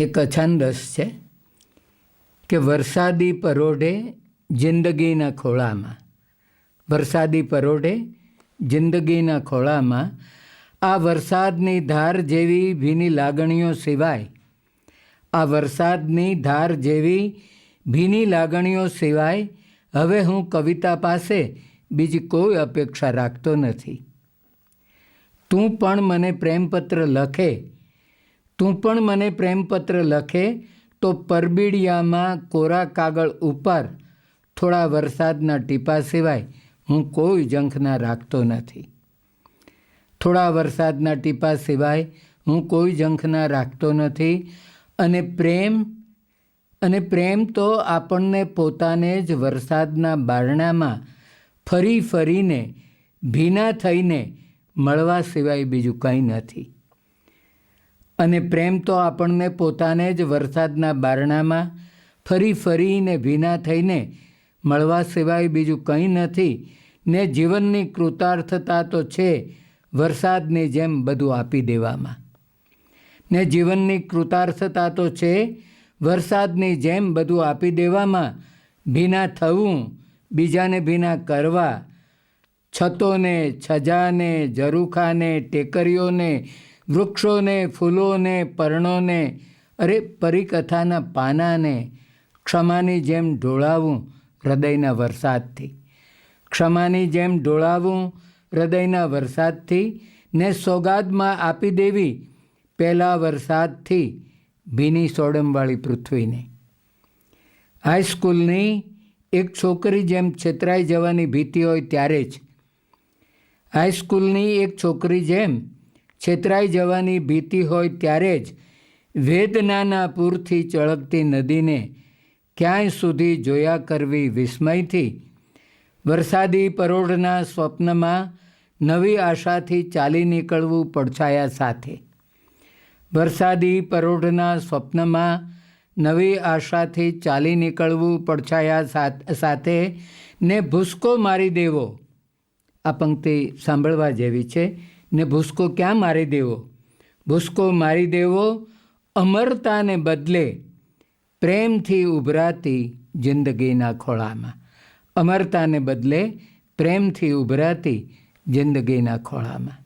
એક અછાંદસ છે કે વરસાદી પરોઢે જિંદગીના ખોળામાં, વરસાદી પરોઢે જિંદગીના ખોળામાં આ વરસાદની ધાર જેવી ભીની લાગણીઓ સિવાય, આ વરસાદની ધાર જેવી ભીની લાગણીઓ સિવાય હવે હું કવિતા પાસે બીજી કોઈ અપેક્ષા રાખતો નથી. તું પણ મને પ્રેમપત્ર લખે, તું પણ મને પ્રેમપત્ર લખે તો પરબીડિયામાં કોરા કાગળ ઉપર થોડા વરસાદના ટીપા સિવાય હું કોઈ ઝંખના રાખતો નથી. થોડા વરસાદના ટીપા સિવાય હું કોઈ ઝંખના રાખતો નથી. અને પ્રેમ તો આપણને પોતાને જ વરસાદના બારણામાં ફરી ફરીને ભીના થઈને મળવા સિવાય બીજું કંઈ નથી. અને પ્રેમ તો આપણને પોતાને જ વરસાદના બારણામાં ફરી ફરીને ભીના થઈને મળવા સિવાય બીજું કંઈ નથી. ને જીવનની કૃતાર્થતા તો છે વરસાદની જેમ બધું આપી દેવામાં. ને જીવનની કૃતાર્થતા તો છે વરસાદની જેમ બધું આપી દેવામાં. ભીના થવું, બીજાને ભીના કરવા, છતોને, છજાને, ઝરૂખાને, ટેકરીઓને, વૃક્ષોને, ફૂલોને, પર્ણોને, અરે પરિકથાના પાનાને ક્ષમાની જેમ ઢોળાવું હૃદયના વરસાદથી, ક્ષમાની જેમ ઢોળાવું હૃદયના વરસાદથી. ને સોગાદમાં આપી દેવી પહેલા વરસાદથી ભીની સોડમવાળી પૃથ્વીને. હાઈસ્કૂલની એક છોકરી જેમ છેતરાઈ જવાની ભીતિ હોય ત્યારે જ, હાઈસ્કૂલની એક છોકરી જેમ છેતરાઈ જવાની ભીતિ હોય ત્યારે જ વેદનાના પૂરથી ચળકતી નદીને ક્યાંય સુધી જોયા કરવી વિસ્મયથી. વરસાદી પરોઢના સ્વપ્નમાં નવી આશાથી ચાલી નીકળવું પડછાયા સાથે, વરસાદી પરોઢના સ્વપ્નમાં નવી આશાથી ચાલી નીકળવું પડછાયા સાથે. ને ભૂસકો મારી દેવો, આ પંક્તિ સાંભળવા જેવી છે. ને ભૂસકો ક્યાં મારી દેવો? ભૂસકો મારી દેવો અમરતાને બદલે પ્રેમથી ઉભરાતી જિંદગીના ખોળામાં. અમરતાને બદલે પ્રેમથી ઉભરાતી જિંદગીના ખોળામાં.